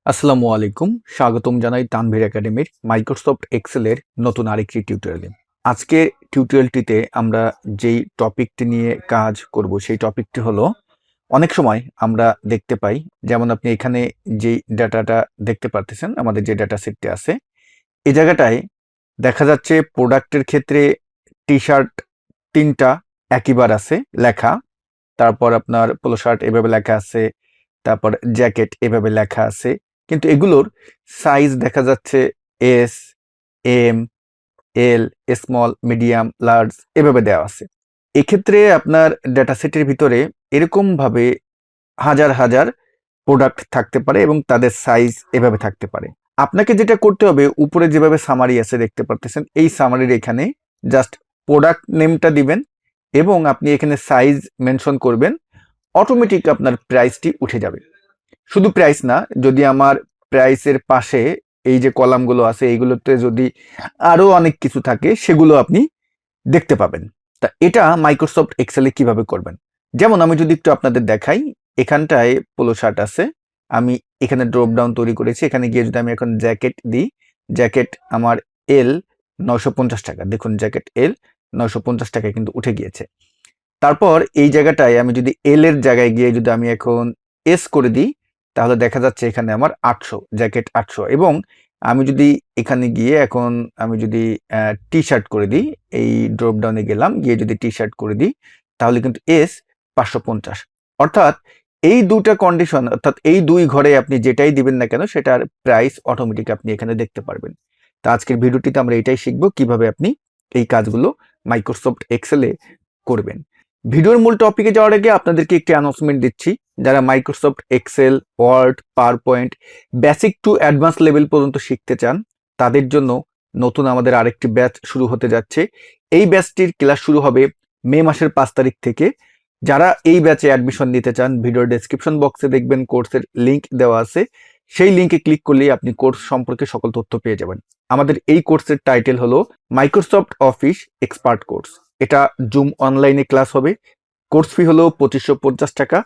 আসসালামু আলাইকুম, স্বাগতম জানাই তানভীর একাডেমির মাইক্রোসফট এক্সেলের নতুন আরেকটি টিউটোরিয়ালে। আজকে টিউটোরিয়ালটিতে আমরা যেই টপিকটি নিয়ে কাজ করব সেই টপিকটি হলো, অনেক সময় আমরা দেখতে পাই, যেমন আপনি এখানে যেই ডাটাটা দেখতে পারতেছেন, আমাদের যে ডাটা সেটটি আছে এই জায়গাটায় দেখা যাচ্ছে প্রোডাক্টের ক্ষেত্রে টি শার্ট ৩টা একইবার আছে লেখা, তারপর আপনার পোলো শার্ট এভাবে লেখা আছে, তারপর জ্যাকেট এভাবে লেখা আছে, কিন্তু এগুলোর সাইজ দেখা যাচ্ছে এস, এম, এল, স্মল, মিডিয়াম, লার্জ এভাবে দেওয়া আছে। এক্ষেত্রে আপনার ডেটা সেটের ভিতরে এরকমভাবে হাজার হাজার প্রোডাক্ট থাকতে পারে এবং তাদের সাইজ এভাবে থাকতে পারে। আপনাকে যেটা করতে হবে, উপরে যেভাবে সামারি আছে দেখতে পারতেছেন, এই সামারির এখানে জাস্ট প্রোডাক্ট নেমটা দিবেন এবং আপনি এখানে সাইজ মেনশন করবেন, অটোমেটিক আপনার প্রাইসটি উঠে যাবে। শুধু প্রাইস না, যদি আমার প্রাইসের পাশে এই যে কলামগুলো আছে এইগুলোতে যদি আরো অনেক কিছু থাকে সেগুলো আপনি দেখতে পাবেন। তা এটা মাইক্রোসফট এক্সেলে কিভাবে করবেন, যেমন আমি যদি একটু আপনাদের দেখাই, এখানটায় পোলো শার্ট আছে, আমি এখানে ড্রপ ডাউন তৈরি করেছি, এখানে গিয়ে যদি আমি এখন জ্যাকেট দিই, জ্যাকেট আমার এল 950 টাকা, দেখুন জ্যাকেট এল 950 টাকায় কিন্তু উঠে গিয়েছে। তারপর এই জায়গাটায় আমি যদি এল এর জায়গায় গিয়ে যদি আমি এখন এস করে দিই, তাহলে দেখা যাচ্ছে এখানে আমার 800, জ্যাকেট 800। এবং আমি যদি এখানে গিয়ে এখন আমি যদি টি শার্ট করে দিই, এই ড্রপ ডাউনে গেলাম, গিয়ে যদি টি শার্ট করে দিই, তাহলে কিন্তু এস 550। অর্থাৎ এই দুটা কন্ডিশন, অর্থাৎ এই দুই ঘরে আপনি যেটাই দিবেন না কেন সেটার প্রাইস অটোমেটিক আপনি এখানে দেখতে পারবেন। তো আজকের ভিডিওটিতে আমরা এটাই শিখবো কিভাবে আপনি এই কাজগুলো মাইক্রোসফট এক্সেলে করবেন। ভিডিওর মূল টপিকে যাওয়ার আগে আপনাদেরকে একটি অ্যানাউন্সমেন্ট দিচ্ছি, যারা Microsoft Excel, Word, PowerPoint basic to advance level পর্যন্ত শিখতে চান, তাদের জন্য নতুন আমাদের আরেকটি ব্যাচ শুরু হতে যাচ্ছে। এই ব্যাচটির ক্লাস শুরু হবে মে মাসের 5 তারিখ থেকে। যারা এই ব্যাচে অ্যাডমিশন নিতে চান, ভিডিওর ডেসক্রিপশন বক্সে দেখবেন কোর্সের লিঙ্ক দেওয়া আছে, সেই লিঙ্কে ক্লিক করলেই আপনি কোর্স সম্পর্কে সকল তথ্য পেয়ে যাবেন। আমাদের এই কোর্সের টাইটেল হলো মাইক্রোসফট অফিস এক্সপার্ট কোর্স। এটা জুম অনলাইনে ক্লাস হবে। কোর্স ফি হলো 2550 টাকা।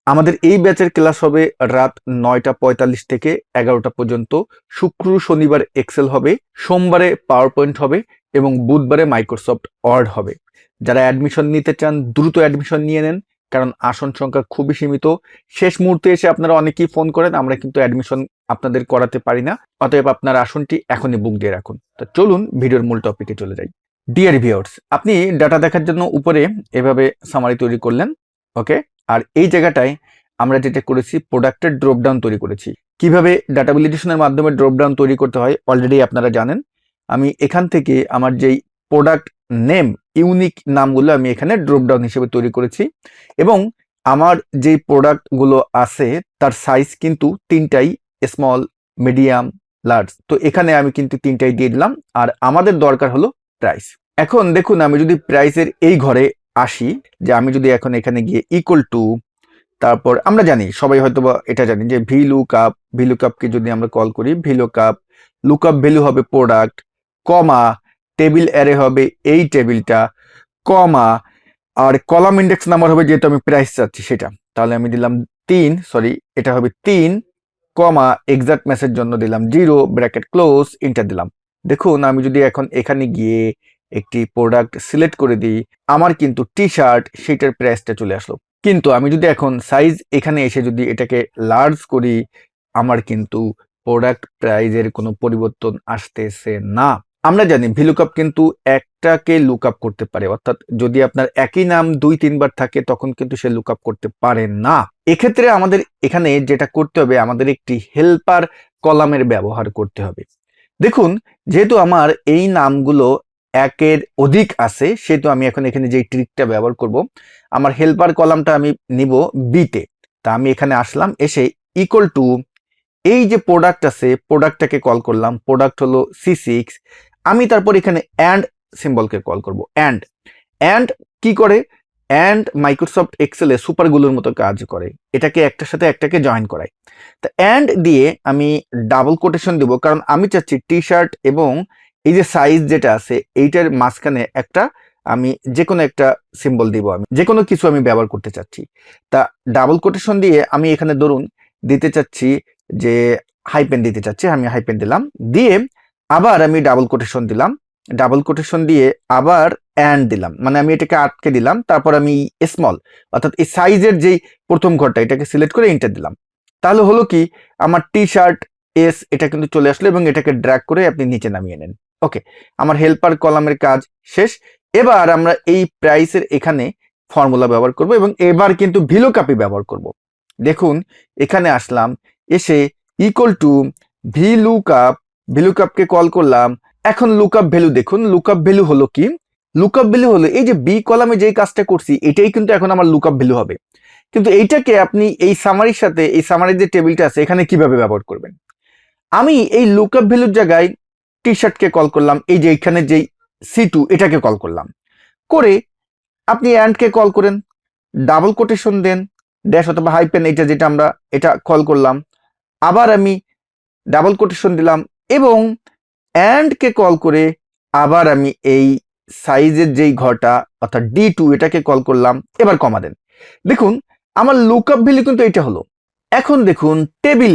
আমাদের এই ব্যাচের ক্লাস হবে রাত 9টা 45 থেকে 11টা পর্যন্ত। শুক্র শনিবার এক্সেল হবে, সোমবারে পাওয়ার পয়েন্ট হবে এবং বুধবারে মাইক্রোসফট ওয়ার্ড হবে। যারা অ্যাডমিশন নিতে চান দ্রুত অ্যাডমিশন নিয়ে নেন, কারণ আসন সংখ্যা খুবই সীমিত। শেষ মুহূর্তে এসে আপনারা অনেকেই ফোন করেন, আমরা কিন্তু অ্যাডমিশন আপনাদের করাতে পারি না, অতএব আপনার আসনটি এখনই বুক দিয়ে রাখুন। তো চলুন ভিডিওর মূল টপিকে চলে যাই। ডিয়ার ভিউয়ার্স, আপনি ডাটা দেখার জন্য উপরে এভাবে সামারি তৈরি করলেন, ওকে। আর এই জায়গাটায় আমরা যেটা করেছি, প্রোডাক্টের ড্রপ ডাউন তৈরি করেছি। কিভাবে ডাটা ভ্যালিডেশনের মাধ্যমে ড্রপ ডাউন তৈরি করতে হয় অলরেডি আপনারা জানেন। আমি এখান থেকে আমার যেই প্রোডাক্ট নেম, ইউনিক নামগুলো আমি এখানে ড্রপ ডাউন হিসেবে তৈরি করেছি এবং আমার যেই প্রোডাক্টগুলো আছে তার সাইজ কিন্তু 3টাই, স্মল, মিডিয়াম, লার্জ। তো এখানে আমি কিন্তু 3টাই দিয়ে দিলাম, আর আমাদের দরকার হলো প্রাইস। এখন দেখুন, আমি যদি প্রাইসের এই ঘরে আসি, যে আমি যদি এখন এখানে গিয়ে ইকুয়াল টু, তারপর আমরা জানি, সবাই হয়তো বা এটা জানি যে ভি লুকআপকে যদি আমরা কল করি, লুকআপ ভ্যালু হবে প্রোডাক্ট, কমা, টেবিল অ্যারে হবে এই টেবিলটা, কমা, আর কলাম ইন্ডেক্স নাম্বার হবে, যেহেতু আমি প্রাইস চাচ্ছি সেটা, তাহলে আমি দিলাম 3, সরি এটা হবে 3, কমা, এক্সাক্ট মেসেজ জন্য দিলাম 0, ব্র্যাকেট ক্লোজ, ইন্টার দিলাম। দেখুন, আমি যদি এখন এখানে গিয়ে একটি প্রোডাক্ট সিলেক্ট করে দিই, আমার কিন্তু টি শার্ট সেটার প্রাইসটা চলে আসলো। কিন্তু আমি যদি এখন সাইজ এখানে এসে যদি এটাকে লার্জ করি, আমার কিন্তু প্রোডাক্ট প্রাইজের কোনো পরিবর্তন আসতেছে না। আমরা জানি ভিলুকআপ কিন্তু একটাকে লুকআপ করতে পারে, অর্থাৎ যদি আপনার একই নাম 2-3 বার থাকে তখন কিন্তু সে লুকআপ করতে পারে না। এক্ষেত্রে আমাদের এখানে যেটা করতে হবে, আমাদের একটি হেল্পার কলামের ব্যবহার করতে হবে। দেখুন, যেহেতু আমার এই নামগুলো একের অধিক আছে, সেহেতু আমি এখন এখানে যে ট্রিকটা ব্যবহার করব, আমার হেল্পার কলামটা আমি নিব বিতে। তা আমি এখানে আসলাম, এসে ইকুয়াল টু এই যে প্রোডাক্ট আছে, প্রোডাক্টটাকে কল করলাম, প্রোডাক্ট হলো C6। আমি তারপর এখানে অ্যান্ড সিম্বলকে কল করব। অ্যান্ড কি করে? অ্যান্ড মাইক্রোসফট এক্সেলে সুপারগুলোর মতো কাজ করে, এটাকে একটার সাথে একটাকে জয়েন করায়। তো অ্যান্ড দিয়ে আমি ডাবল কোটেশন দেব, কারণ আমি চাচ্ছি টি শার্ট এবং এই যে সাইজ যেটা আছে এইটার মাঝখানে একটা আমি যে কোনো একটা সিম্বল দিব, আমি যে কোনো কিছু আমি ব্যবহার করতে চাচ্ছি। তা ডাবল কোটেশন দিয়ে আমি এখানে ধরুন দিতে চাচ্ছি যে হাইপেন দিতে চাচ্ছি, আমি হাইপেন দিলাম, দিয়ে আবার আমি ডাবল কোটেশন দিলাম, ডাবল কোটেশন দিয়ে আবার অ্যান্ড দিলাম, মানে আমি এটাকে আটকে দিলাম, তারপর আমি স্মল অর্থাৎ এই সাইজের যেই প্রথম ঘরটা এটাকে সিলেক্ট করে এন্টার দিলাম। তাহলে হলো কি আমার টি শার্ট এস এটা কিন্তু চলে আসলো এবং এটাকে ড্র্যাগ করে আপনি নিচে নামিয়ে নেন। ওকে, আমার হেল্পার কলামের কাজ শেষ। এবার আমরা এই প্রাইসের এখানে ফর্মুলা ব্যবহার করব এবং এবার কিন্তু ভিলুকাপই ব্যবহার করব। দেখুন এখানে আসলাম, এসে ইকুয়াল টু ভিলুকাপকে কল করলাম। এখন লুকআপ ভ্যালু দেখুন, লুকআপ ভ্যালু হলো কি, লুকআপ ভ্যালু হলো এই যে বি কলামে যেই কাজটা করছি এটাই কিন্তু এখন আমার লুকআপ ভ্যালু হবে। কিন্তু এইটাকে আপনি এই সামারির সাথে, এই সামারির যে টেবিলটা আছে এখানে কিভাবে ব্যবহার করবেন? আমি এই লুকআপ ভ্যালুর জায়গায় টি শার্টকে কল করলাম, এই যে এখানে যেই C2 এটাকে কল করলাম, করে আপনি অ্যান্ডকে কল করেন, ডাবল কোটেশন দেন, ড্যাশ অথবা হাইপেন এটা যেটা আমরা এটা কল করলাম, আবার আমি ডাবল কোটেশন দিলাম এবং অ্যান্ডকে কল করে আবার আমি এই সাইজের যেই ঘরটা অর্থাৎ D2 এটাকে কল করলাম, এবার কমা দেন। দেখুন আমার লুকআপ ভ্যালু কিন্তু এটা হলো। এখন দেখুন টেবিল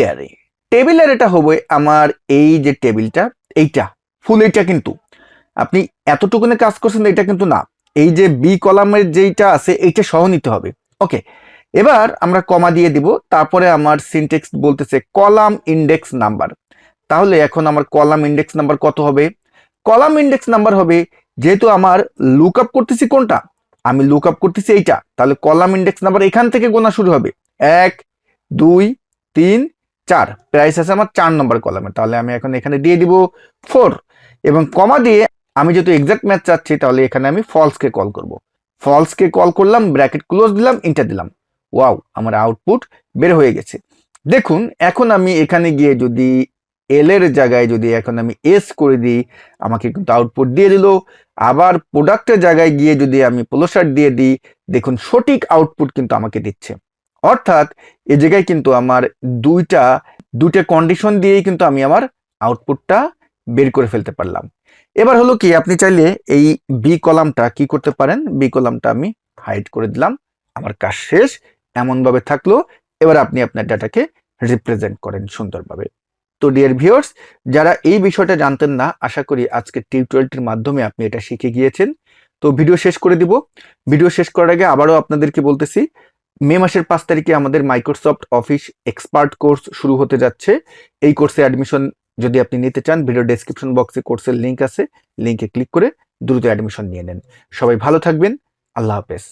অ্যারেটা হবে আমার এই যে টেবিলটা, এইটা ফুল, এইটা কিন্তু আপনি এতটুকুনে কাজ করছেন এটা কিন্তু না, এই যে বি কলামের যেইটা আছে এইটা সহ নিতে হবে। ওকে, এবার আমরা কমা দিয়ে দিব, তারপরে আমার সিনটেক্স বলতেছে কলাম ইন্ডেক্স নাম্বার। তাহলে এখন আমার কলাম ইন্ডেক্স নাম্বার কত হবে? কলাম ইন্ডেক্স নাম্বার হবে, যেহেতু আমার লুকআপ করতেছি কোনটা, আমি লুকআপ করতেছি এইটা, তাহলে কলাম ইন্ডেক্স নাম্বার এখান থেকে গোনা শুরু হবে, 1 2 3 4, প্রাইস আছে আমার 4 নম্বর কলামে, তাহলে আমি এখন এখানে দিয়ে দিব 4 এবং কমা দিয়ে আমি যেহেতু এক্সাক্ট ম্যাচ চাচ্ছি তাহলে এখানে আমি ফলসকে কল করব। ফলসকে কল করলাম, ব্র্যাকেট ক্লোজ দিলাম, এন্টার দিলাম। ওয়াও, আমার আউটপুট বের হয়ে গেছে। দেখুন এখন আমি এখানে গিয়ে যদি এল এর জায়গায় যদি এখন আমি এস করে দিই, আমাকে কিন্তু আউটপুট দিয়ে দিল। আবার প্রোডাক্টের জায়গায় গিয়ে যদি আমি পোলো শার্ট দিয়ে দিই, দেখুন সঠিক আউটপুট কিন্তু আমাকে দিচ্ছে। অর্থাৎ এই জায়গায় কিন্তু আমার দুইটা কন্ডিশন দিয়েই কিন্তু আমি আমার আউটপুটটা বের করে ফেলতে পারলাম। এবার হলো কি, আপনি চাইলে এই বি কলামটা কি করতে পারেন, বি কলামটা আমি হাইড করে দিলাম, আমার কাজ শেষ, এমনভাবে থাকলো। এবার আপনি আপনার ডাটাকে রিপ্রেজেন্ট করেন সুন্দরভাবে। তো ডিয়ার ভিউয়ার্স, যারা এই বিষয়টা জানতেন না, আশা করি আজকের টিউটোরিয়ালটির মাধ্যমে আপনি এটা শিখে গিয়েছেন। তো ভিডিও শেষ করে দিব। ভিডিও শেষ করার আগে আবারও আপনাদেরকে বলতেছি, মে মাসের 5 তারিখে আমাদের মাইক্রোসফট অফিস এক্সপার্ট কোর্স শুরু হতে যাচ্ছে। এই কোর্সে অ্যাডমিশন যদি আপনি নিতে চান, ভিডিও ডেসক্রিপশন বক্সে কোর্সের লিঙ্ক আছে, লিঙ্কে ক্লিক করে দ্রুত অ্যাডমিশন নিয়ে নেন। সবাই ভালো থাকবেন, আল্লাহ হাফেজ।